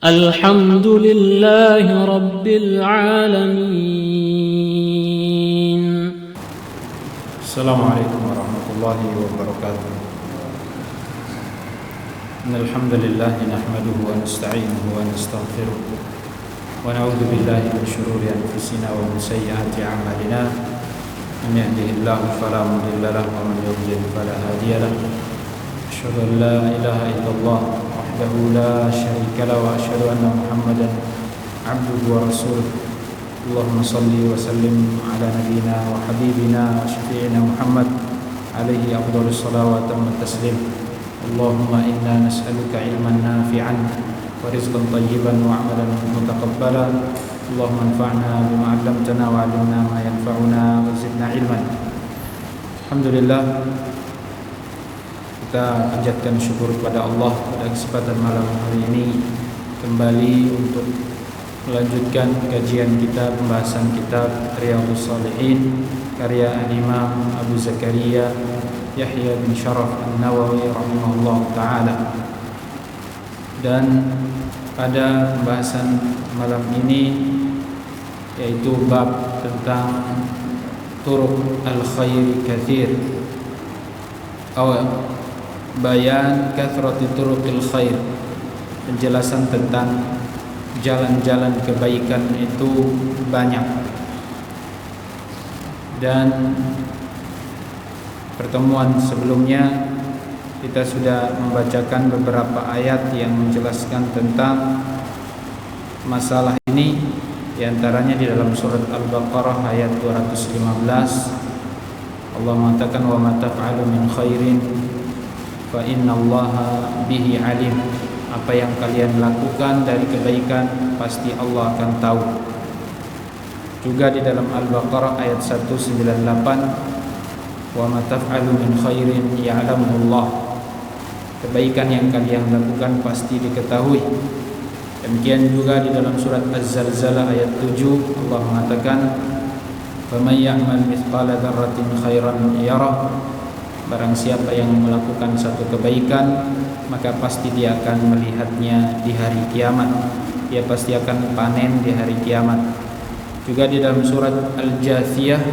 الحمد لله رب العالمين. السلام عليكم ورحمة الله وبركاته. إن الحمد لله نحمده ونستعينه ونستغفره ونعوذ بالله من شرور أنفسنا ومن سيئات أعمالنا. من يهده الله فلا مضل له ومن يضلل فلا هادي له. أشهد أن لا إله إلا الله وحده لا شريك له وأشهد أن محمدا عبده ورسوله. اللهم صل وسلم على نبينا وحبيبنا وشفيعنا محمد عليه أفضل الصلاة وأتم التسليم. اللهم إنا نسألك علما نافعا ورزقا طيبا وعملا متقبلا. اللهم انفعنا بما علمتنا وعلمنا ما ينفعنا وزدنا علما. Alhamdulillah, kita panjatkan syukur kepada Allah pada kesempatan malam hari ini kembali untuk melanjutkan kajian kita, pembahasan kitab Riyadhus Shalihin karya Imam Abu Zakaria Yahya bin Sharaf An-Nawawi rahimahullah ta'ala. Dan pada pembahasan malam ini yaitu bab tentang turuq al-khairi kathir atau bayan kathrati turuqil khair, penjelasan tentang jalan-jalan kebaikan itu banyak. Dan pertemuan sebelumnya kita sudah membacakan beberapa ayat yang menjelaskan tentang masalah ini, di antaranya di dalam surat Al-Baqarah ayat 215 Allah mengatakan wa ma taf'alu min khairin fa innallaha bihi alim. Apa yang kalian lakukan dari kebaikan pasti Allah akan tahu. Juga di dalam Al-Baqarah ayat 198 wa ma taf'alu min khairin ya'lamuhullah. Kebaikan yang kalian lakukan pasti diketahui. Demikian juga di dalam surat Az-Zalzalah ayat 7 Allah mengatakan faman ya'mal mithqala dzarratin khairan yarah. Barang siapa yang melakukan satu kebaikan, maka pasti dia akan melihatnya di hari kiamat. Dia pasti akan panen di hari kiamat. Juga di dalam surat Al-Jathiyah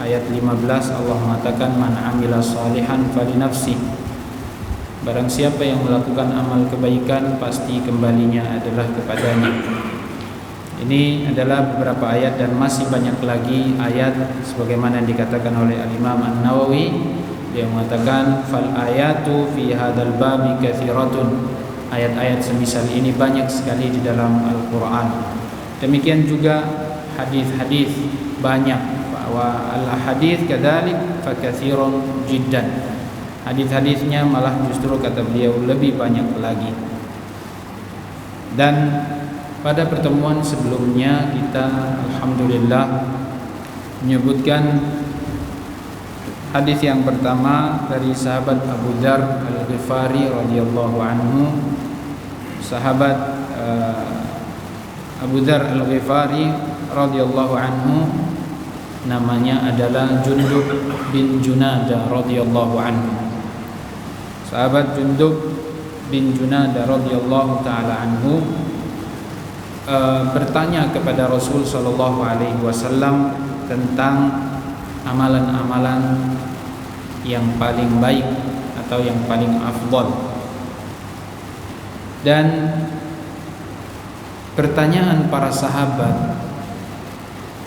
ayat 15 Allah mengatakan man amila salihan falinafsi. Barang siapa yang melakukan amal kebaikan, pasti kembalinya adalah kepadanya. Ini adalah beberapa ayat dan masih banyak lagi ayat sebagaimana dikatakan oleh Al-Imam An-Nawawi. Dia mengatakan fal ayatu fi hadzal babi katsiratun. Ayat-ayat semisal ini banyak sekali di dalam Al-Qur'an. Demikian juga hadis-hadis banyak, bahwa al-hadis kadzalik fa katsirun jiddan. Hadis-hadisnya malah justru kata beliau lebih banyak lagi. Dan pada pertemuan sebelumnya kita alhamdulillah menyebutkan hadis yang pertama dari sahabat Abu Dzar Al-Ghifari radhiyallahu anhu. Sahabat Abu Dzar Al-Ghifari radhiyallahu anhu namanya adalah Jundub bin Junadah radhiyallahu anhu. Sahabat Jundub bin Junadah radhiyallahu taala anhu bertanya kepada Rasul sallallahu alaihi wasallam tentang amalan-amalan yang paling baik atau yang paling afdal. Dan pertanyaan para sahabat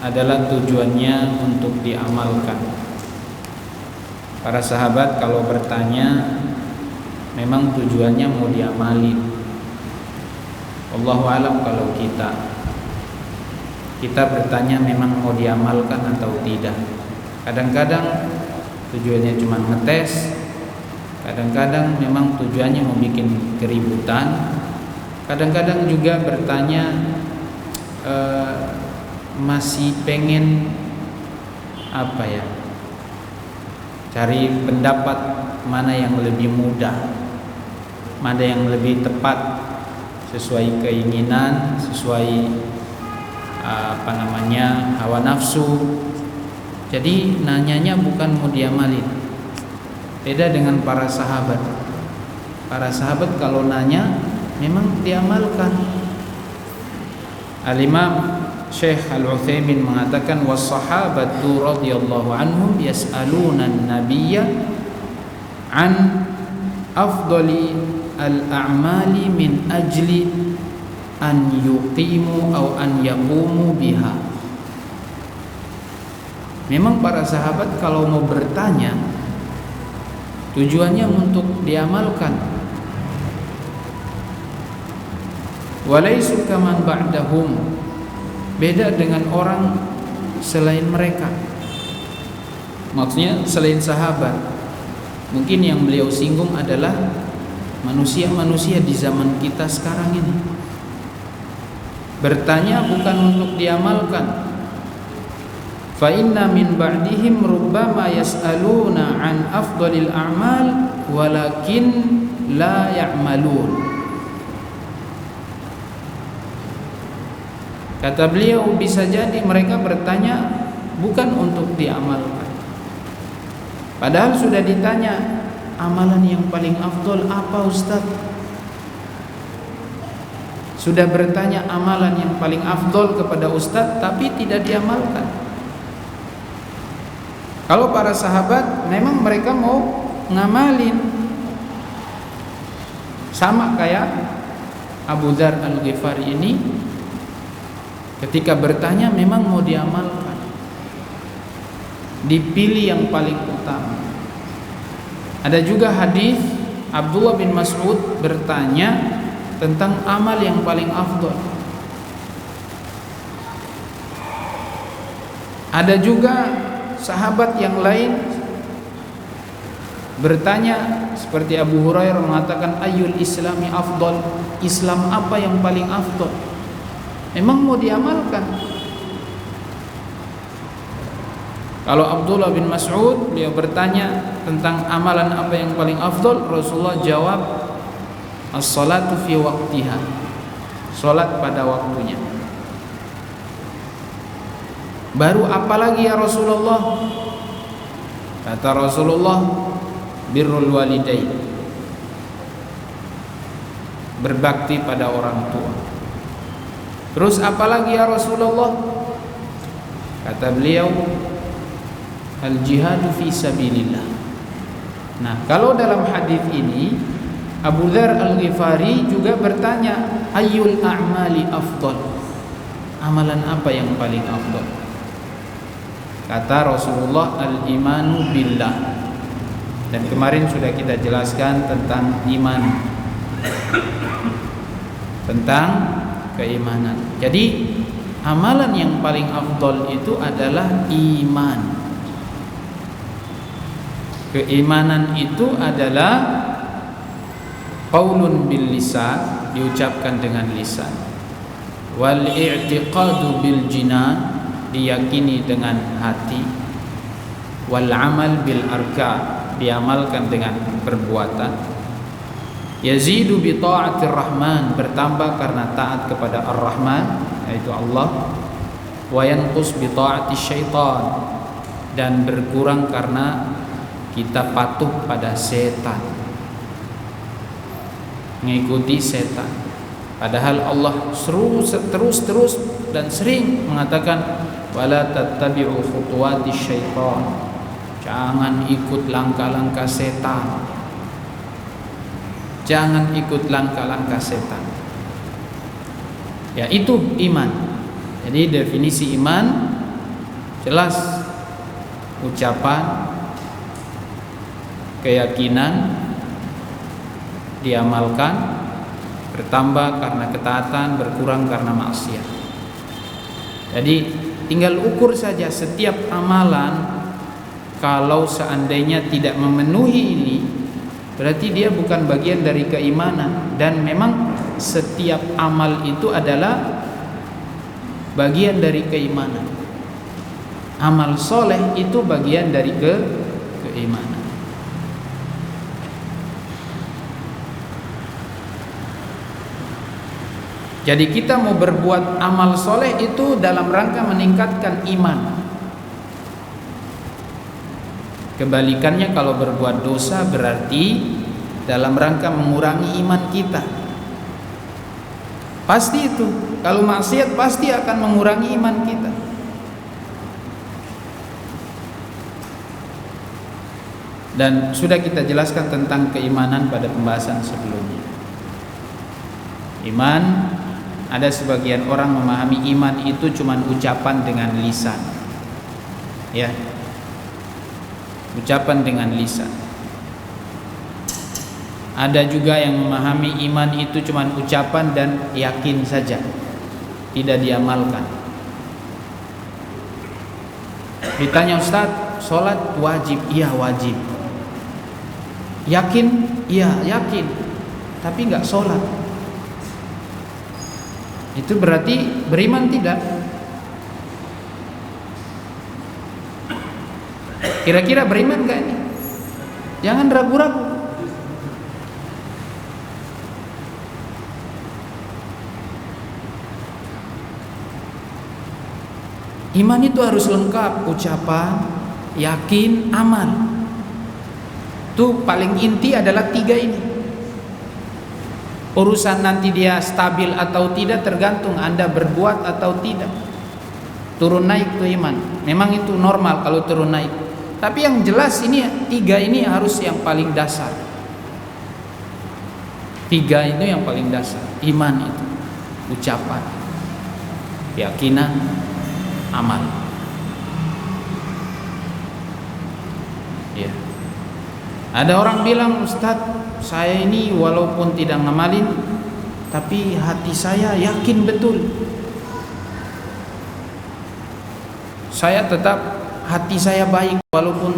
adalah tujuannya untuk diamalkan. Para sahabat kalau bertanya memang tujuannya mau diamalin. Wallahu alam kalau kita bertanya memang mau diamalkan atau tidak. Kadang-kadang tujuannya cuma ngetes, kadang-kadang memang tujuannya mau bikin keributan, kadang-kadang juga bertanya masih pengen cari pendapat mana yang lebih mudah, mana yang lebih tepat sesuai keinginan, sesuai hawa nafsu. Jadi nanyanya bukan mau diamalin. Beda dengan para sahabat. Para sahabat kalau nanya memang diamalkan. Al-Imam Syekh Al-Utsaimin mengatakan was-sahabatu radhiyallahu anhum yas'aluna an-nabiyya an afdali al-a'mali min ajli an yuqimu atau an yaqumu biha. Memang para sahabat kalau mau bertanya tujuannya untuk diamalkan. Walaisu kaman ba'dahum, beda dengan orang selain mereka. Maksudnya selain sahabat. Mungkin yang beliau singgung adalah manusia-manusia di zaman kita sekarang ini. Bertanya bukan untuk diamalkan. Fa inna min ba'dihim rubbama yas'aluna an afdalil a'mal walakin la ya'malun. Kata beliau, bisa jadi mereka bertanya bukan untuk diamalkan. Padahal sudah ditanya, amalan yang paling afdol apa Ustaz? Sudah bertanya amalan yang paling afdol kepada Ustaz, tapi tidak diamalkan. Kalau para sahabat memang mereka mau ngamalin, sama kayak Abu Dzar Al-Ghifari ini, ketika bertanya memang mau diamalkan, dipilih yang paling utama. Ada juga hadis Abdullah bin Mas'ud bertanya tentang amal yang paling afdol. Ada juga sahabat yang lain bertanya seperti Abu Hurairah mengatakan ayyul islami afdol, Islam apa yang paling afdol? Memang mau diamalkan. Kalau Abdullah bin Mas'ud beliau bertanya tentang amalan apa yang paling afdol, Rasulullah jawab as-salatu fi waqtiha, salat pada waktunya. Baru apa lagi ya Rasulullah? Kata Rasulullah, birrul walidain, berbakti pada orang tua. Terus apa lagi ya Rasulullah? Kata beliau, al-jihadu fi sabilillah. Nah, kalau dalam hadis ini Abu Dzar Al-Ghifari juga bertanya, ayyul a'mali afdal? Amalan apa yang paling afdal? Kata Rasulullah, al-imanu billah. Dan kemarin sudah kita jelaskan tentang iman, tentang keimanan. Jadi amalan yang paling afdal itu adalah iman. Keimanan itu adalah qaulun bil lisan, diucapkan dengan lisan. Wal i'tiqadu bil jinan, diyakini dengan hati. Wal amal bil arkan, diamalkan dengan perbuatan. Yazidu bi ta'atir rahman, bertambah karena taat kepada ar-rahman, yaitu Allah. Wa yanqus bi ta'ati syaitan, dan berkurang karena kita patuh pada setan, mengikuti setan. Padahal Allah terus dan sering mengatakan wala tattabi'u khutuwati syaitan, jangan ikut langkah-langkah setan. Jangan ikut langkah-langkah setan. Ya, itu iman. Jadi definisi iman jelas, ucapan, keyakinan, diamalkan, bertambah karena ketaatan, berkurang karena maksiat. Jadi tinggal ukur saja setiap amalan. Kalau seandainya tidak memenuhi ini, berarti dia bukan bagian dari keimanan. Dan memang setiap amal itu adalah bagian dari keimanan. Amal soleh itu bagian dari keimanan. Jadi kita mau berbuat amal soleh itu dalam rangka meningkatkan iman. Kebalikannya kalau berbuat dosa berarti dalam rangka mengurangi iman kita. Pasti itu. Kalau maksiat pasti akan mengurangi iman kita. Dan sudah kita jelaskan tentang keimanan pada pembahasan sebelumnya. Iman, ada sebagian orang memahami iman itu cuma ucapan dengan lisan. Ya. Ucapan dengan lisan. Ada juga yang memahami iman itu cuma ucapan dan yakin saja, tidak diamalkan. Ditanya, Ustaz, sholat wajib? Iya wajib. Yakin? Iya yakin, tapi nggak sholat. Itu berarti beriman tidak? Kira-kira beriman nggak ini? Jangan ragu-ragu. Iman itu harus lengkap, ucapan, yakin, amal. Itu paling inti adalah 3 ini. Urusan nanti dia stabil atau tidak tergantung Anda berbuat atau tidak. Turun naik itu iman. Memang itu normal kalau turun naik. Tapi yang jelas ini 3 ini harus yang paling dasar. 3 itu yang paling dasar. Iman itu ucapan, keyakinan, amal. Ya. Ada orang bilang, Ustaz, saya ini walaupun tidak ngamalin, tapi hati saya yakin betul. Saya tetap hati saya baik walaupun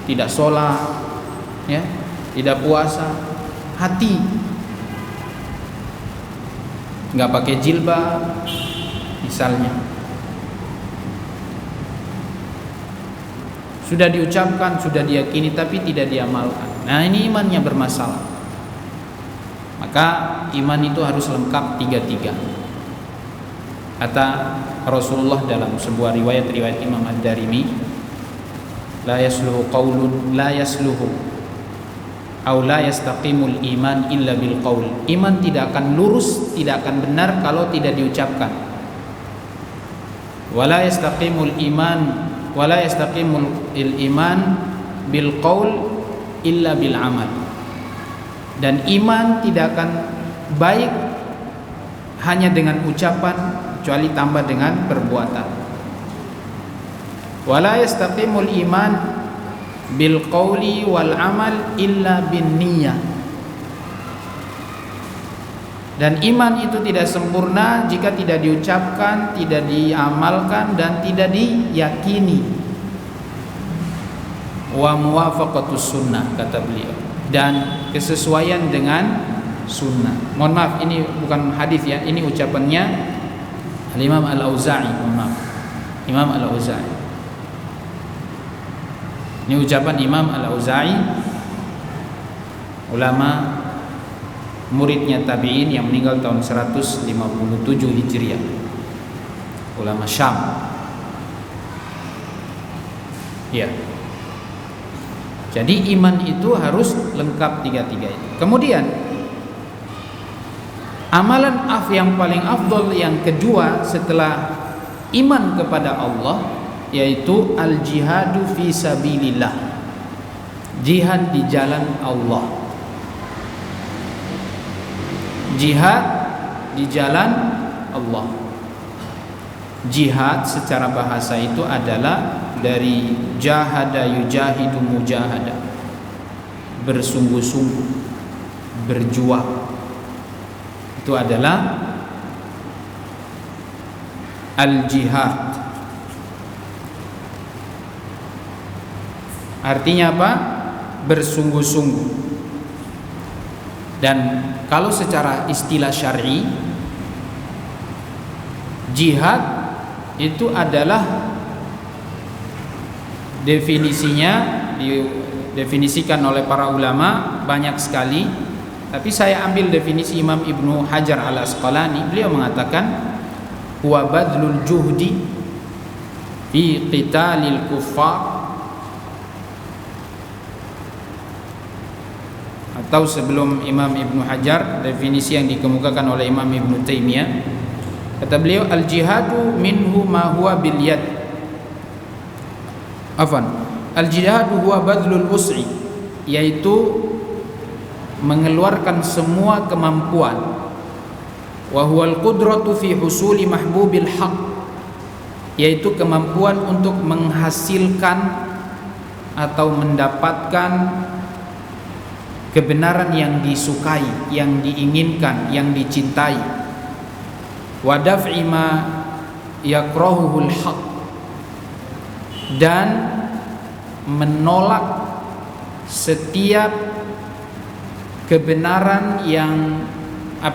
tidak sholat, ya, tidak puasa, hati nggak pakai jilbab, misalnya. Sudah diucapkan, sudah diyakini, tapi tidak diamalkan. Nah, ini imannya bermasalah. Maka iman itu harus lengkap 3-3. Kata Rasulullah dalam sebuah riwayat Imam Ad-Darimi, la yasluhu qaulun la yasluhu aw la yastaqimul iman illa bil qaul. Iman tidak akan lurus, tidak akan benar kalau tidak diucapkan. Wala yastaqimul iman wala yastaqimul iman bil qaul illa bil amal. Dan iman tidak akan baik hanya dengan ucapan, kecuali tambah dengan perbuatan. Wala yastaqimul iman bil qauli wal amal illa bin niyyah. Dan iman itu tidak sempurna jika tidak diucapkan, tidak diamalkan, dan tidak diyakini. Wa muwafaqatus sunnah, kata beliau, dan kesesuaian dengan sunnah. Mohon maaf, ini bukan hadis ya, ini ucapannya Imam Al-Auza'i. Mohon maaf, Imam Al-Auza'i. Ini ucapan Imam Al-Auza'i, ulama muridnya tabi'in yang meninggal tahun 157 Hijriah, ulama Syam. Ya. Jadi iman itu harus lengkap 3-3 itu. Kemudian amalan yang paling afdal yang kedua setelah iman kepada Allah, yaitu al-jihadu fi sabilillah. Jihad di jalan Allah. Jihad di jalan Allah. Jihad secara bahasa itu adalah dari jahada yujahidu mujahada, bersungguh-sungguh, berjuang. Itu adalah al-jihad. Artinya apa? Bersungguh-sungguh. Dan kalau secara istilah syar'i, jihad itu adalah definisinya didefinisikan oleh para ulama banyak sekali, tapi saya ambil definisi Imam Ibnu Hajar Al-Asqalani. Beliau mengatakan huwa badlul juhdi fi qitalil kuffar, atau sebelum Imam Ibnu Hajar, definisi yang dikemukakan oleh Imam Ibnu Taimiyah. Kata beliau, al-jihadu minhu ma huwa bil yad. Al-jihadu huwa badlul us'i, yaitu mengeluarkan semua kemampuan. Wa huwal qudratu fi husuli mahbubil haq, yaitu kemampuan untuk menghasilkan atau mendapatkan kebenaran yang disukai, yang diinginkan, yang dicintai. Wa daf'i ma yakrahuhul haq, dan menolak setiap kebenaran yang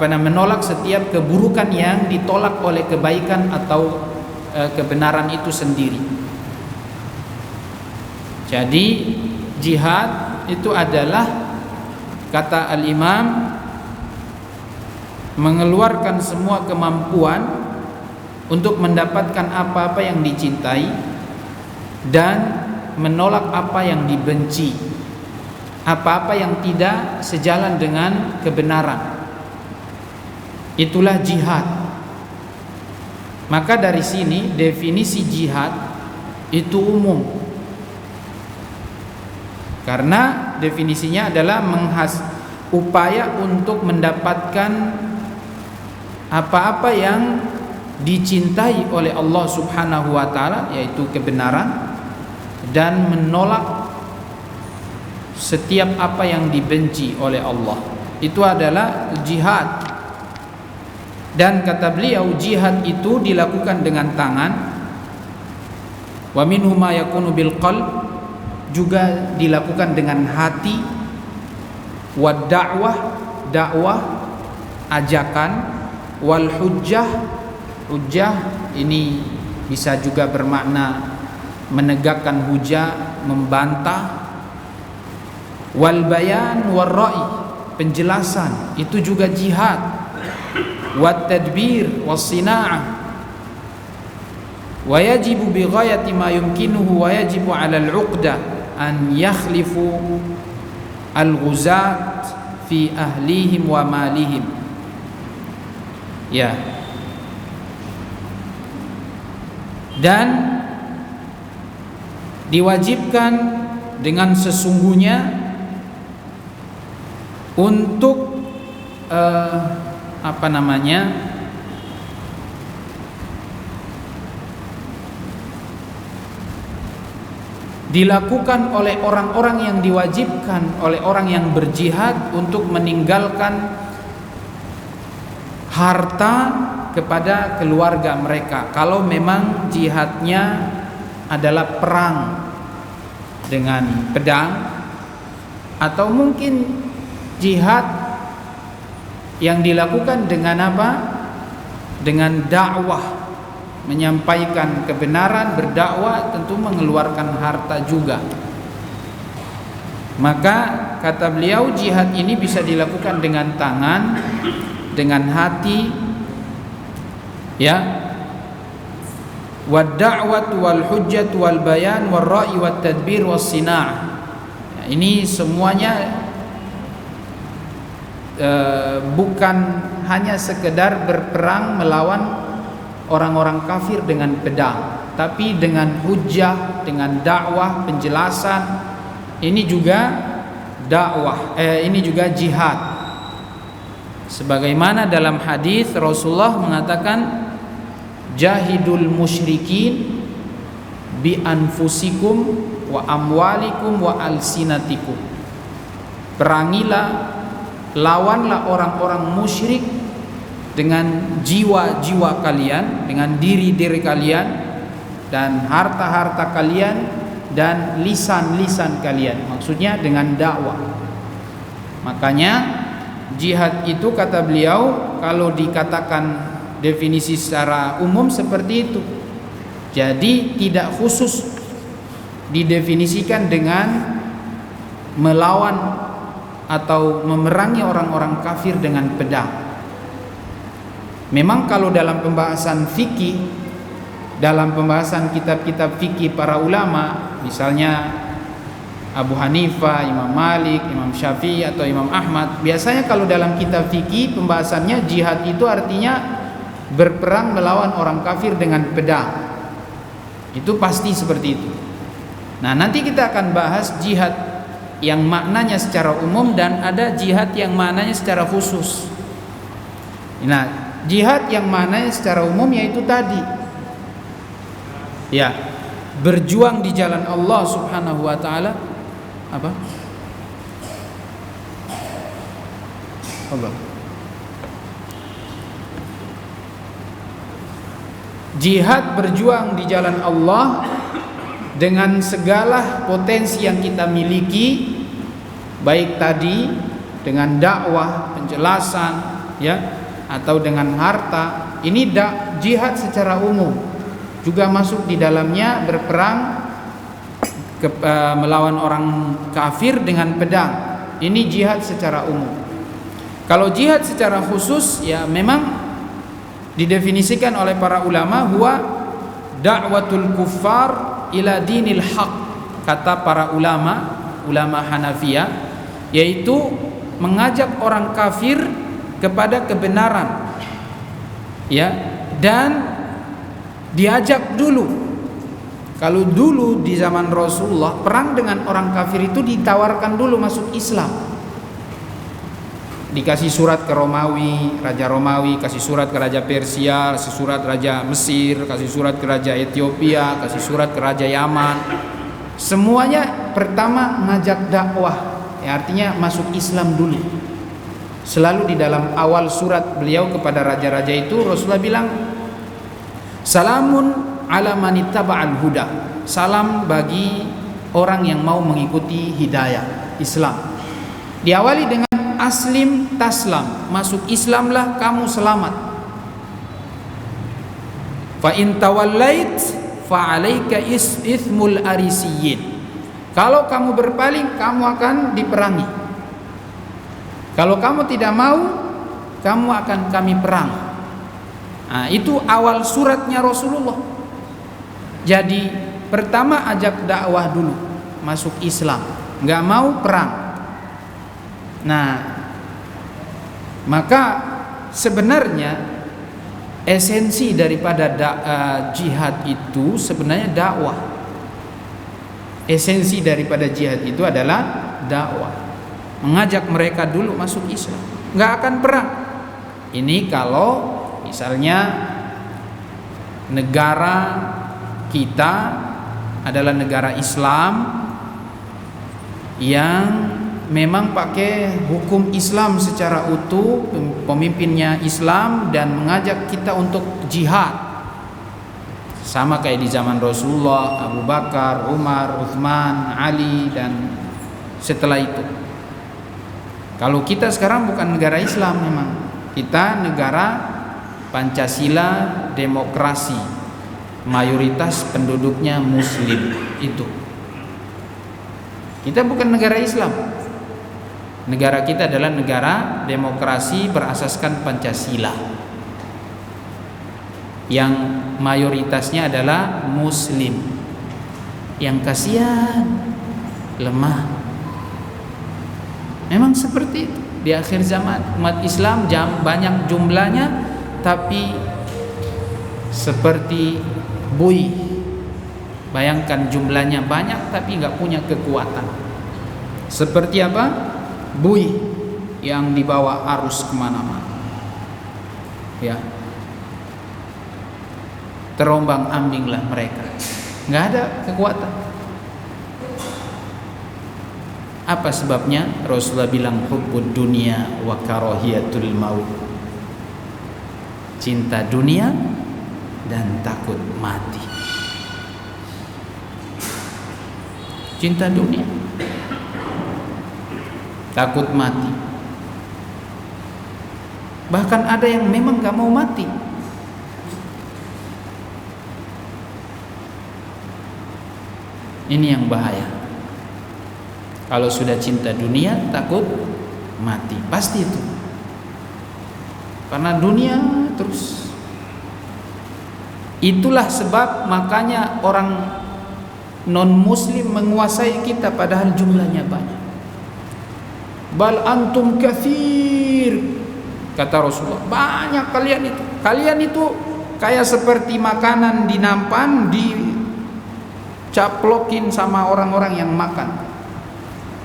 menolak setiap keburukan yang ditolak oleh kebaikan atau kebenaran itu sendiri. Jadi jihad itu adalah, kata al-Imam, mengeluarkan semua kemampuan untuk mendapatkan apa-apa yang dicintai dan menolak apa yang dibenci, apa-apa yang tidak sejalan dengan kebenaran. Itulah jihad. Maka dari sini definisi jihad itu umum, karena definisinya adalah upaya untuk mendapatkan apa-apa yang dicintai oleh Allah Subhanahu wa taala, yaitu kebenaran, dan menolak setiap apa yang dibenci oleh Allah. Itu adalah jihad. Dan kata beliau, jihad itu dilakukan dengan tangan. Wa minhu ma yakunu bil qalb, juga dilakukan dengan hati. Wa dakwah, ajakan. Wal hujjah ini bisa juga bermakna menegakkan hujah, membantah. Wal bayan war ra'i, penjelasan, itu juga jihad. Wat tadbir was sina'ah, wa yajibu bi ghayati ma yumkinuhu, wa yajibu 'ala al-'uqdah an yakhlifu al-ghuzat fi ahlihim wa malihim. Ya. Dan diwajibkan dengan sesungguhnya untuk dilakukan oleh orang-orang yang diwajibkan oleh orang yang berjihad untuk meninggalkan harta kepada keluarga mereka, kalau memang jihadnya adalah perang dengan pedang, atau mungkin jihad yang dilakukan dengan apa? Dengan dakwah, menyampaikan kebenaran, berdakwah, tentu mengeluarkan harta juga. Maka kata beliau, jihad ini bisa dilakukan dengan tangan, dengan hati, ya. Wad da'watu wal hujjatu wal bayan wal ra'i wat tadbir was sina'ah. Ini semuanya bukan hanya sekedar berperang melawan orang-orang kafir dengan pedang, tapi dengan hujjah, dengan dakwah, penjelasan. Ini juga dakwah, ini juga jihad. Sebagaimana dalam hadis Rasulullah mengatakan, jahidul musyrikin bi anfusikum wa amwalikum wa alsinatikum. Perangilah, lawanlah orang-orang musyrik dengan jiwa-jiwa kalian, dengan diri-diri kalian, dan harta-harta kalian, dan lisan-lisan kalian. Maksudnya dengan dakwah. Makanya jihad itu, kata beliau, kalau dikatakan definisi secara umum seperti itu. Jadi tidak khusus didefinisikan dengan melawan atau memerangi orang-orang kafir dengan pedang. Memang kalau dalam pembahasan fikih, dalam pembahasan kitab-kitab fikih para ulama, misalnya Abu Hanifah, Imam Malik, Imam Syafi'i atau Imam Ahmad. Biasanya kalau dalam kitab fikih pembahasannya jihad itu artinya berperang melawan orang kafir dengan pedang. Itu pasti seperti itu. Nah, nanti kita akan bahas jihad yang maknanya secara umum dan ada jihad yang maknanya secara khusus. Nah, jihad yang maknanya secara umum yaitu tadi, ya, berjuang di jalan Allah Subhanahu wa taala. Apa? Allah. Jihad berjuang di jalan Allah dengan segala potensi yang kita miliki, baik tadi dengan dakwah, penjelasan, ya, atau dengan harta. Ini jihad secara umum, juga masuk di dalamnya berperang melawan orang kafir dengan pedang. Ini jihad secara umum. Kalau jihad secara khusus, ya memang didefinisikan oleh para ulama huwa da'watul kuffar ila dinil haq, kata para ulama Hanafiyah, yaitu mengajak orang kafir kepada kebenaran, ya, dan diajak dulu. Kalau dulu di zaman Rasulullah perang dengan orang kafir itu ditawarkan dulu masuk Islam. Dikasih surat ke Romawi, Raja Romawi, kasih surat ke Raja Persia, kasih surat Raja Mesir, kasih surat ke Raja Ethiopia, kasih surat ke Raja Yaman. Semuanya pertama ngajak dakwah, ya, artinya masuk Islam dulu. Selalu di dalam awal surat beliau kepada raja-raja itu Rasulullah bilang, salamun ala manittaba'al huda, salam bagi orang yang mau mengikuti hidayah Islam. Diawali dengan aslim taslam, masuk Islamlah kamu selamat. Fa in tawallait fa alaika ithmul arisiyin, kalau kamu berpaling kamu akan diperangi. Kalau kamu tidak mau, kamu akan kami perang. Nah, itu awal suratnya Rasulullah. Jadi pertama ajak dakwah dulu, masuk Islam, nggak mau perang. Nah, maka sebenarnya esensi daripada jihad itu sebenarnya dakwah. Esensi daripada jihad itu adalah dakwah, mengajak mereka dulu masuk Islam, nggak akan perang. Ini kalau misalnya negara kita adalah negara Islam yang memang pakai hukum Islam secara utuh, pemimpinnya Islam dan mengajak kita untuk jihad, sama kayak di zaman Rasulullah, Abu Bakar, Umar, Uthman, Ali dan setelah itu. Kalau kita sekarang bukan negara Islam, memang kita negara Pancasila, demokrasi, mayoritas penduduknya Muslim. Itu kita bukan negara Islam. Negara kita adalah negara demokrasi berasaskan Pancasila, yang mayoritasnya adalah Muslim. Yang kasihan, lemah. Memang seperti itu. Di akhir zaman umat Islam banyak jumlahnya, tapi seperti buih. Bayangkan jumlahnya banyak tapi nggak punya kekuatan. Seperti apa? Buih yang dibawa arus kemana-mana, ya, terombang ambinglah mereka, nggak ada kekuatan. Apa sebabnya? Rasulullah bilang hubbud dunia wa karahiyatul maut, cinta dunia dan takut mati. Cinta dunia, takut mati. Bahkan ada yang memang gak mau mati. Ini yang bahaya. Kalau sudah cinta dunia, takut mati, pasti itu. Karena dunia terus. Itulah sebab makanya orang non-muslim menguasai kita padahal jumlahnya banyak. Bal antum katsir, kata Rasulullah, banyak kalian itu. Kalian itu kayak seperti makanan di nampan dicaplokin sama orang-orang yang makan.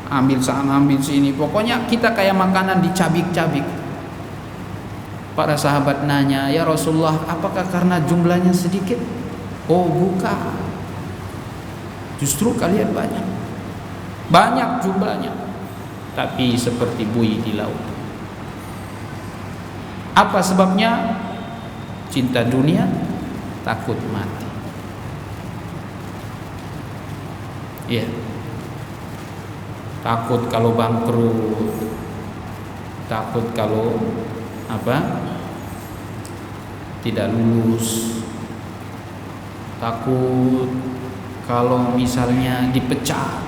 Ambil sana, ambil sini. Pokoknya kita kayak makanan dicabik-cabik. Para sahabat nanya, ya Rasulullah, apakah karena jumlahnya sedikit? Oh bukan, justru kalian banyak jumlahnya, tapi seperti buih di laut. Apa sebabnya? Cinta dunia, takut mati. Ya, takut kalau bangkrut, takut kalau tidak lulus, takut kalau misalnya dipecat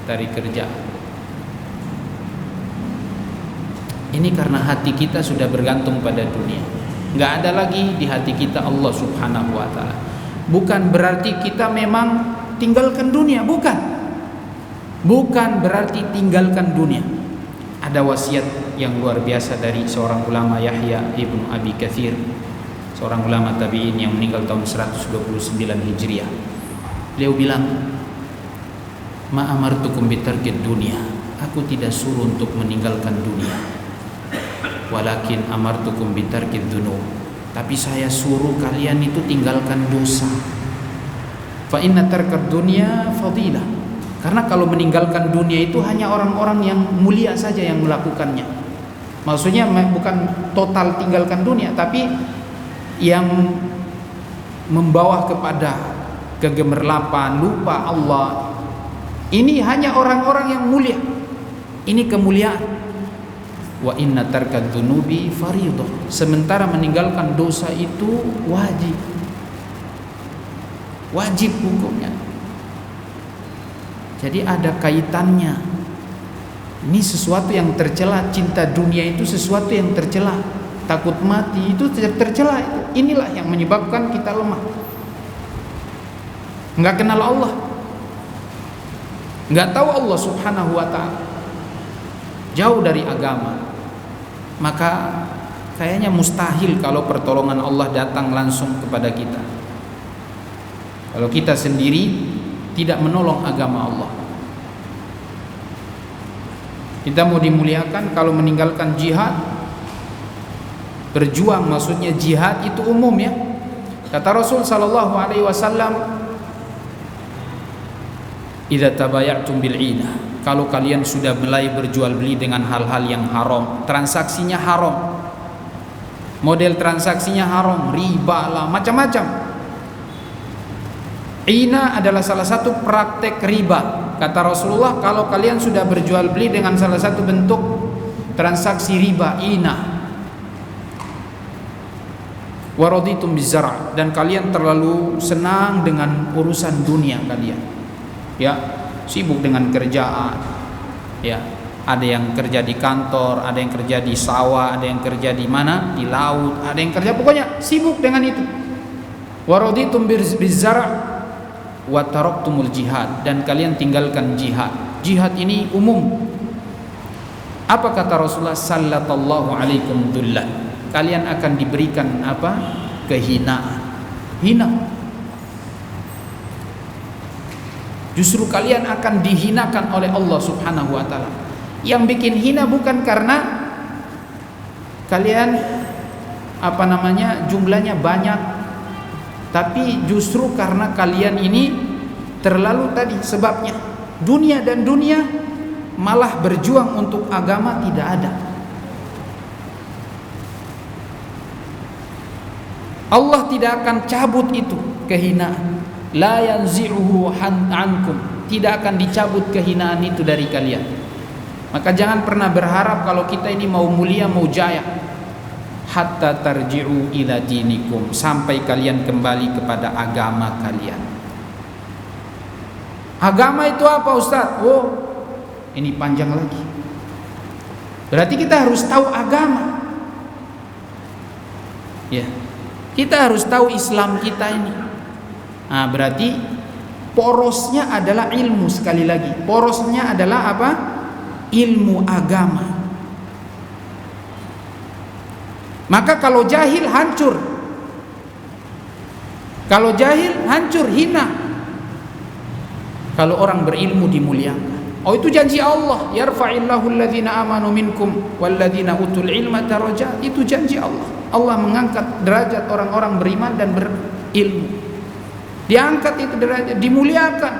dari kerja. Ini karena hati kita sudah bergantung pada dunia. Nggak ada lagi di hati kita Allah Subhanahu wa ta'ala. Bukan berarti kita memang tinggalkan dunia, bukan berarti tinggalkan dunia. Ada wasiat yang luar biasa dari seorang ulama, Yahya ibnu Abi Katsir, seorang ulama tabi'in yang meninggal tahun 129 Hijriah. Beliau bilang, ma amartukum bitarkid dunia, aku tidak suruh untuk meninggalkan dunia, walakin amartukum bitarkid dzunub, tapi saya suruh kalian itu tinggalkan dosa. Fa inna tarkad dunya fadilah, karena kalau meninggalkan dunia itu hanya orang-orang yang mulia saja yang melakukannya. Maksudnya bukan total tinggalkan dunia, tapi yang membawa kepada kegemerlapan, lupa Allah. Ini hanya orang-orang yang mulia. Ini kemuliaan. Wa inna tarkad dzunubi fardhah. Sementara meninggalkan dosa itu wajib. Wajib hukumnya. Jadi ada kaitannya. Ini sesuatu yang tercela. Cinta dunia itu sesuatu yang tercela. Takut mati itu tercela. Inilah yang menyebabkan kita lemah. Enggak kenal Allah, enggak tahu Allah Subhanahu wa ta'ala, jauh dari agama. Maka kayaknya mustahil kalau pertolongan Allah datang langsung kepada kita, kalau kita sendiri tidak menolong agama Allah. Kita mau dimuliakan kalau meninggalkan jihad, berjuang, maksudnya jihad itu umum ya. Kata Rasul sallallahu alaihi wasallam, idza tabaya'tum bil 'ina, kalau kalian sudah mulai berjual beli dengan hal-hal yang haram, transaksinya haram, model transaksinya haram, riba lah, macam-macam. Ina adalah salah satu praktek riba. Kata Rasulullah, kalau kalian sudah berjual beli dengan salah satu bentuk transaksi riba, ina. Waraditum bizar', dan kalian terlalu senang dengan urusan dunia kalian. Ya, sibuk dengan kerjaan. Ya, ada yang kerja di kantor, ada yang kerja di sawah, ada yang kerja di mana? Di laut, ada yang kerja, pokoknya sibuk dengan itu. Waraditum bizar' wa taraktumul jihad, dan kalian tinggalkan jihad. Jihad ini umum. Apa kata Rasulullah? Sallallahu alaikum dhullan, kalian akan diberikan apa? Kehinaan. Hina. Justru kalian akan dihinakan oleh Allah Subhanahu wa ta'ala. Yang bikin hina bukan karena kalian jumlahnya banyak, tapi justru karena kalian ini terlalu tadi sebabnya dunia, dan dunia malah berjuang untuk agama tidak ada. Allah tidak akan cabut itu kehinaan. La yanzi'uhu ankum, tidak akan dicabut kehinaan itu dari kalian. Maka jangan pernah berharap kalau kita ini mau mulia, mau jaya. Hatta tarji'u ila dinikum, sampai kalian kembali kepada agama kalian. Agama itu apa, Ustaz? Oh, ini panjang lagi. Berarti kita harus tahu agama. Ya, kita harus tahu Islam kita ini. Nah, berarti Porosnya adalah ilmu, sekali lagi. Porosnya adalah apa? Ilmu agama. Maka kalau jahil hancur. Kalau jahil hancur, hina. Kalau orang berilmu dimuliakan. Oh, itu janji Allah. Yarfa'illahu alladhina amanu minkum walladhina utul ilma darajat. Itu janji Allah. Allah mengangkat derajat orang-orang beriman dan berilmu. Diangkat itu derajat, dimuliakan.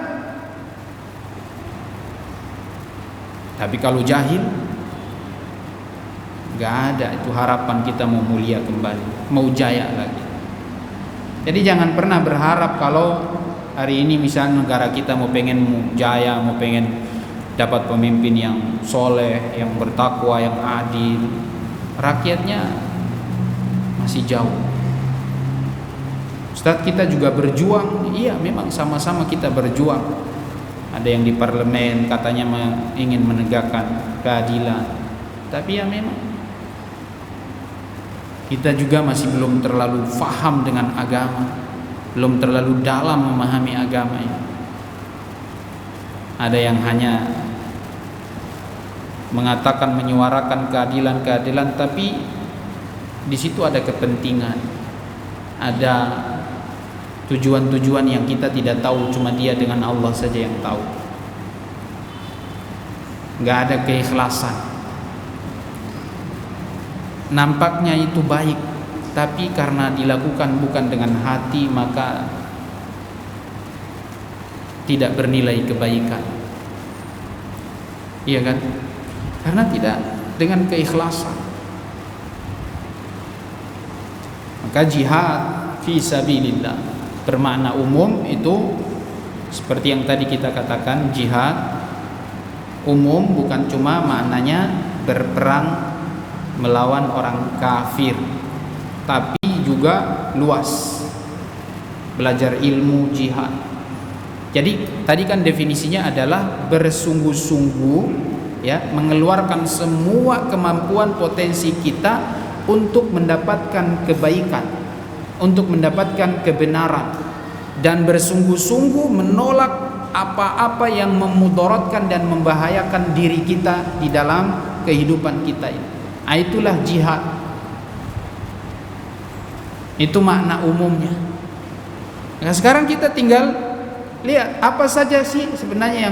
Tapi kalau jahil, gak ada itu harapan kita mau mulia kembali, mau jaya lagi. Jadi jangan pernah berharap kalau hari ini misalnya negara kita mau pengen jaya, mau pengen dapat pemimpin yang soleh, yang bertakwa, yang adil, rakyatnya masih jauh. Ustadz, kita juga berjuang. Iya, memang sama-sama kita berjuang. Ada yang di parlemen katanya ingin menegakkan keadilan, tapi ya memang kita juga masih belum terlalu faham dengan agama, belum terlalu dalam memahami agama ini. Ada yang hanya mengatakan, menyuarakan keadilan, tapi di situ ada kepentingan, ada tujuan-tujuan yang kita tidak tahu, cuma dia dengan Allah saja yang tahu. Gak ada keikhlasan. Nampaknya itu baik, tapi karena dilakukan bukan dengan hati, maka tidak bernilai kebaikan. Iya kan? Karena tidak dengan keikhlasan. Maka jihad fi sabilillah bermakna umum, itu seperti yang tadi kita katakan, jihad umum bukan cuma maknanya berperang melawan orang kafir, tapi juga luas, belajar ilmu jihad. Jadi tadi kan definisinya adalah bersungguh-sungguh, ya, mengeluarkan semua kemampuan potensi kita untuk mendapatkan kebaikan, untuk mendapatkan kebenaran, dan bersungguh-sungguh menolak apa-apa yang memudaratkan dan membahayakan diri kita di dalam kehidupan kita ini. Itulah jihad. Itu makna umumnya. Nah, sekarang kita tinggal lihat apa saja sih sebenarnya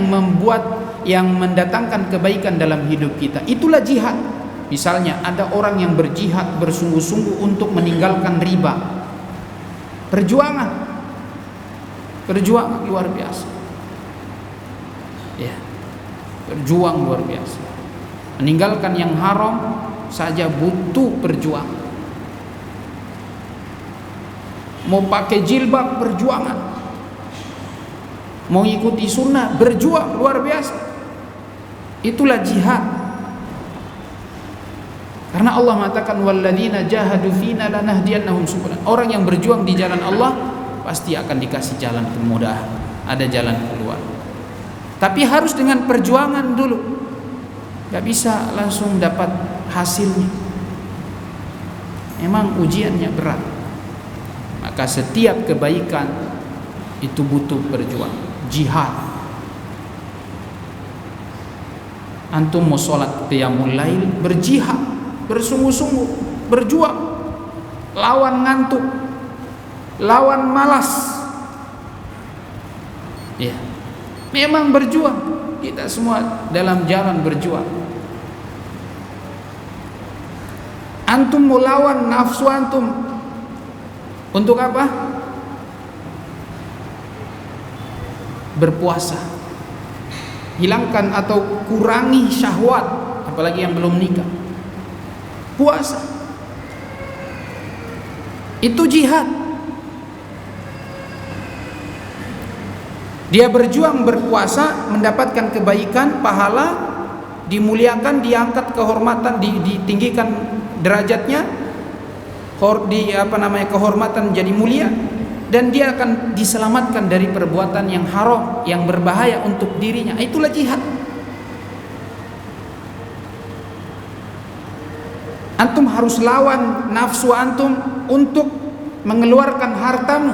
yang mendatangkan kebaikan dalam hidup kita. Itulah jihad. Misalnya ada orang yang berjihad bersungguh-sungguh untuk meninggalkan riba. Perjuangan luar biasa. Ya. Berjuang luar biasa. Meninggalkan yang haram saja butuh perjuangan. Mau pakai jilbab, perjuangan. Mau ikuti sunnah, berjuang luar biasa. Itulah jihad. Karena Allah mengatakan walladzina jahadu fina lanahdiyannahum subulana. Orang yang berjuang di jalan Allah pasti akan dikasih jalan kemudahan, ada jalan keluar. Tapi harus dengan perjuangan dulu. Gak bisa langsung dapat hasilnya. Memang ujiannya berat. Maka setiap kebaikan itu butuh perjuangan, jihad. Antum mau sholat qiyamul lail, berjihad, bersungguh-sungguh, berjuang, lawan ngantuk, lawan malas. Ya, memang berjuang. Kita semua dalam jalan berjuang. Antum mau lawan nafsu antum untuk apa? Berpuasa. Hilangkan atau kurangi syahwat, apalagi yang belum nikah. Puasa. Itu jihad. Dia berjuang berpuasa, mendapatkan kebaikan, pahala, dimuliakan, diangkat kehormatan, ditinggikan derajatnya, kehormatan jadi mulia, dan dia akan diselamatkan dari perbuatan yang haram, yang berbahaya untuk dirinya. Itulah jihad. Antum harus lawan nafsu antum untuk mengeluarkan hartamu.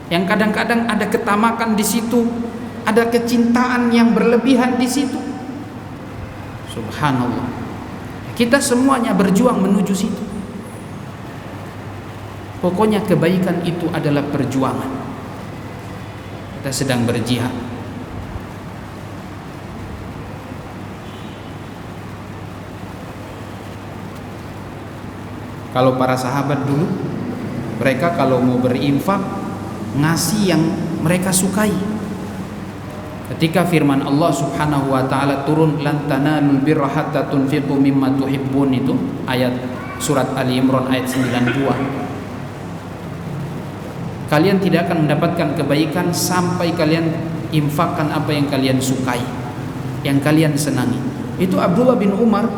yang kadang-kadang ada ketamakan di situ, ada kecintaan yang berlebihan di situ. Subhanallah. Kita semuanya berjuang menuju situ. Pokoknya kebaikan itu adalah perjuangan. Kita sedang berjihad. Kalau para sahabat dulu, mereka kalau mau berinfak ngasih yang mereka sukai. Ketika firman Allah Subhanahu wa taala turun, lan tanalul birra hatta tunfiqu mimma tuhibbun, itu ayat surat Ali Imran ayat 92. Kalian tidak akan mendapatkan kebaikan sampai kalian infakkan apa yang kalian sukai, yang kalian senangi. Itu Abdullah bin Umar,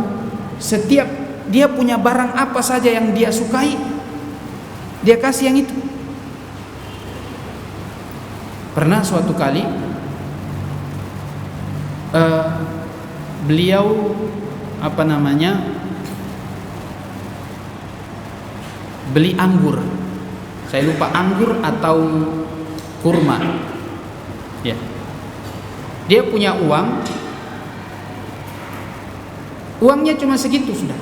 setiap dia punya barang apa saja yang dia sukai, dia kasih yang itu. Pernah suatu kali beliau beli anggur. Saya lupa anggur atau kurma. Ya. Dia punya uang. Uangnya cuma segitu sudah.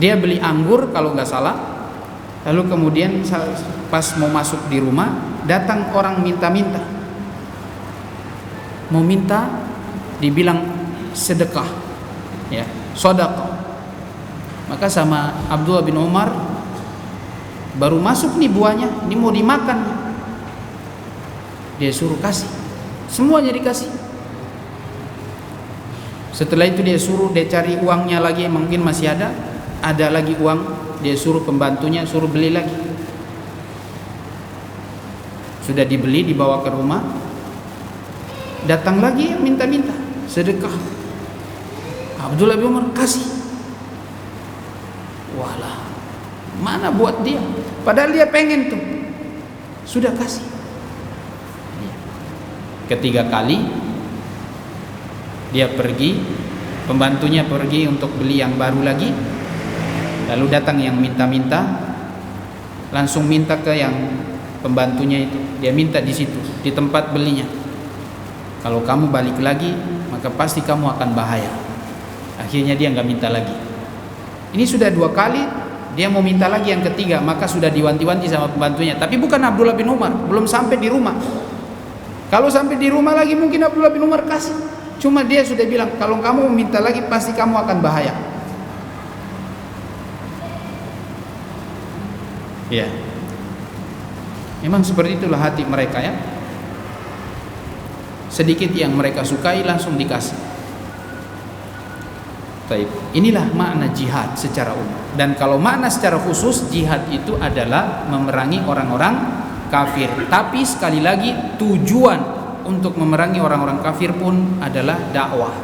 Dia beli anggur kalau nggak salah. Lalu kemudian pas mau masuk di rumah, datang orang minta-minta. Mau minta, dibilang sedekah, ya, sedekah. Maka sama Abdullah bin Umar, baru masuk nih buahnya, ini mau dimakan. Dia suruh kasih, semuanya dikasih. Setelah itu dia suruh, dia cari uangnya lagi, mungkin masih ada lagi uang, dia suruh pembantunya suruh beli lagi. Sudah dibeli, dibawa ke rumah, datang lagi yang minta-minta sedekah. Abdullah bin Umar kasih. Walah, mana buat dia, padahal dia pengen tuh, sudah kasih. Ketiga kali dia pergi, pembantunya pergi untuk beli yang baru lagi. Lalu datang yang minta-minta, langsung minta ke yang pembantunya itu. Dia minta di situ, di tempat belinya. Kalau kamu balik lagi, maka pasti kamu akan bahaya. Akhirnya dia nggak minta lagi. Ini sudah 2 kali, dia mau minta lagi yang ketiga, maka sudah diwanti-wanti sama pembantunya. Tapi bukan Abdullah bin Umar, belum sampai di rumah. Kalau sampai di rumah lagi mungkin Abdullah bin Umar kasih. Cuma dia sudah bilang, kalau kamu minta lagi pasti kamu akan bahaya. Ya, memang seperti itulah hati mereka, ya. Sedikit yang mereka sukai langsung dikasih. Baik, inilah makna jihad secara umum. Dan kalau makna secara khusus, jihad itu adalah memerangi orang-orang kafir. Tapi sekali lagi, tujuan untuk memerangi orang-orang kafir pun adalah dakwah,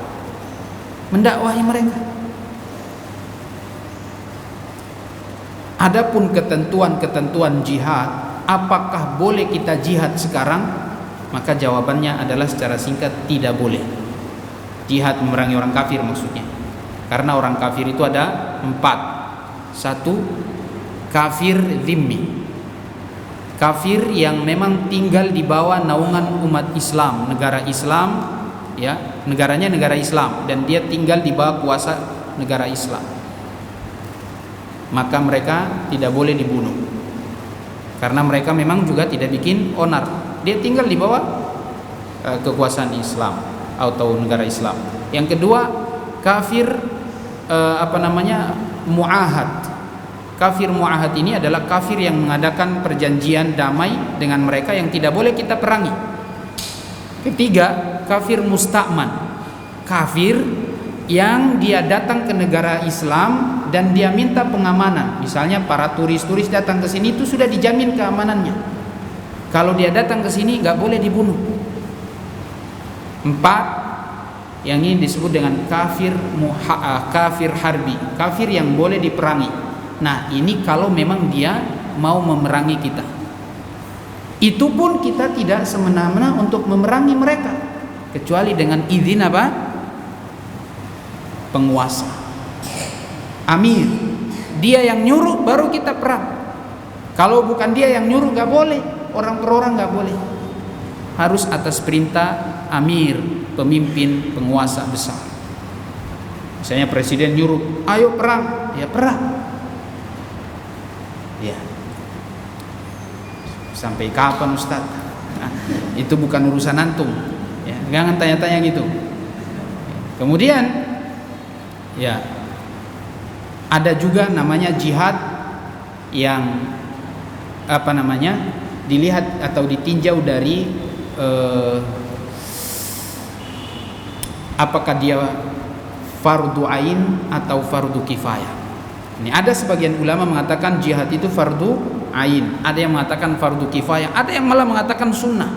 mendakwahi mereka. Adapun ketentuan-ketentuan jihad, apakah boleh kita jihad sekarang? Maka jawabannya adalah secara singkat, tidak boleh. Jihad memerangi orang kafir maksudnya. Karena orang kafir itu ada 4. 1, kafir dhimmi, kafir yang memang tinggal di bawah naungan umat Islam, negara Islam, ya, negaranya negara Islam, dan dia tinggal di bawah kuasa negara Islam. Maka mereka tidak boleh dibunuh, karena mereka memang juga tidak bikin onar. Dia tinggal di bawah kekuasaan Islam atau negara Islam. Yang kedua, kafir muahad. Kafir muahad ini adalah kafir yang mengadakan perjanjian damai dengan mereka yang tidak boleh kita perangi. Ketiga, kafir musta'man, kafir yang dia datang ke negara Islam dan dia minta pengamanan. Misalnya para turis-turis datang ke sini, itu sudah dijamin keamanannya. Kalau dia datang ke sini nggak boleh dibunuh. 4, yang ini disebut dengan kafir harbi, kafir yang boleh diperangi. Nah, ini kalau memang dia mau memerangi kita, itu pun kita tidak semena-mena untuk memerangi mereka, kecuali dengan izin apa? Penguasa, amir. Dia yang nyuruh baru kita perang. Kalau bukan dia yang nyuruh nggak boleh, orang per orang nggak boleh. Harus atas perintah amir, pemimpin, penguasa besar. Misalnya presiden nyuruh, ayo perang, ya perang. Ya. Sampai kapan Ustaz? Nah, itu bukan urusan antum. Ya, jangan tanya-tanya gitu. Kemudian, ya, ada juga namanya jihad yang dilihat atau ditinjau dari apakah dia fardu ain atau fardu kifayah. Ini ada sebagian ulama mengatakan jihad itu fardu ain, ada yang mengatakan fardu kifayah, ada yang malah mengatakan sunnah.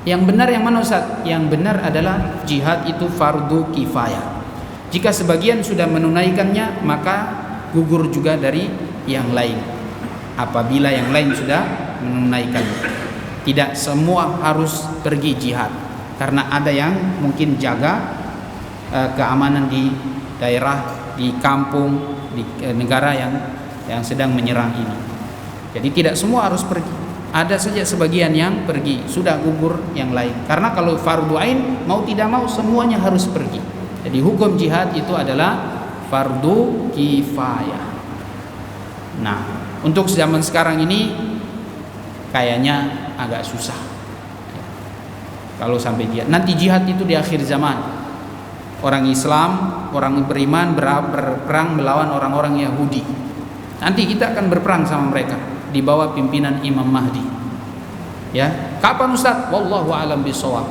Yang benar yang mana Ustaz? Yang benar adalah jihad itu fardu kifayah. Jika sebagian sudah menunaikannya, maka gugur juga dari yang lain. Apabila yang lain sudah menunaikannya, tidak semua harus pergi jihad, karena ada yang mungkin jaga keamanan di daerah, di kampung, di negara yang sedang menyerang ini. Jadi tidak semua harus pergi. Ada saja sebagian yang pergi, sudah gugur yang lain. Karena kalau fardu ain, mau tidak mau semuanya harus pergi. Jadi hukum jihad itu adalah fardu kifayah. Nah, untuk zaman sekarang ini kayaknya agak susah. Kalau sampai jihad, nanti jihad itu di akhir zaman. Orang Islam, orang beriman berperang melawan orang-orang Yahudi. Nanti kita akan berperang sama mereka di bawah pimpinan Imam Mahdi. Ya, kapan Ustaz? Wallahu a'lam bishawab.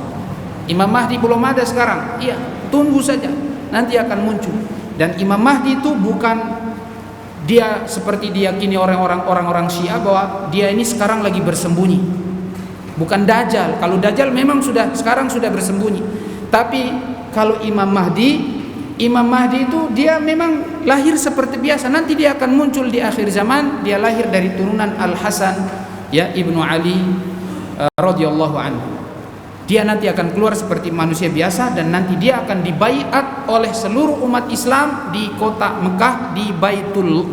Imam Mahdi belum ada sekarang. Iya, tunggu saja. Nanti akan muncul. Dan Imam Mahdi itu bukan dia seperti diyakini orang-orang Syiah bahwa dia ini sekarang lagi bersembunyi. Bukan Dajjal. Kalau Dajjal memang sekarang sudah bersembunyi. Tapi kalau Imam Mahdi itu dia memang lahir seperti biasa. Nanti dia akan muncul di akhir zaman. Dia lahir dari turunan Al Hasan, ya, Ibnu Ali radhiyallahu anhu. Dia nanti akan keluar seperti manusia biasa, dan nanti dia akan dibaiat oleh seluruh umat Islam di kota Mekah, di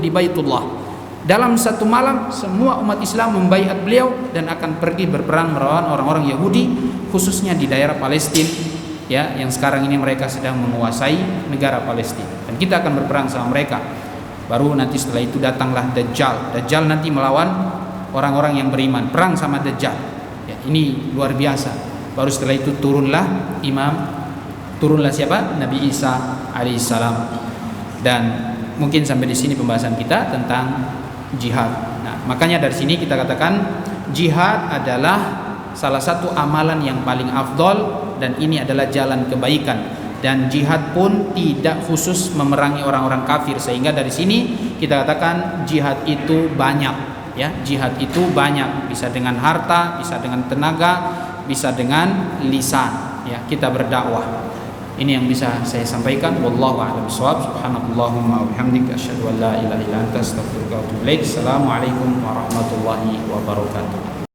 Baitullah. Dalam satu malam semua umat Islam membaiat beliau dan akan pergi berperang melawan orang-orang Yahudi, khususnya di daerah Palestina, ya, yang sekarang ini mereka sedang menguasai negara Palestina. Dan kita akan berperang sama mereka. Baru nanti setelah itu datanglah Dajjal. Dajjal nanti melawan orang-orang yang beriman, perang sama Dajjal. Ya, ini luar biasa. Baru setelah itu turunlah siapa? Nabi Isa alaihissalam. Dan mungkin sampai di sini pembahasan kita tentang jihad. Nah, makanya dari sini kita katakan jihad adalah salah satu amalan yang paling afdol, dan ini adalah jalan kebaikan. Dan jihad pun tidak khusus memerangi orang-orang kafir, sehingga dari sini kita katakan jihad itu banyak, ya. Jihad itu banyak, bisa dengan harta, bisa dengan tenaga, bisa dengan lisan, ya, kita berdakwah. Ini yang bisa saya sampaikan. Wallahu a'lam bishawab. Subhanakallahumma wa bihamdika asyhadu an la ilaha illa anta astaghfiruka wa atubu ilaik. Assalamualaikum warahmatullahi wabarakatuh.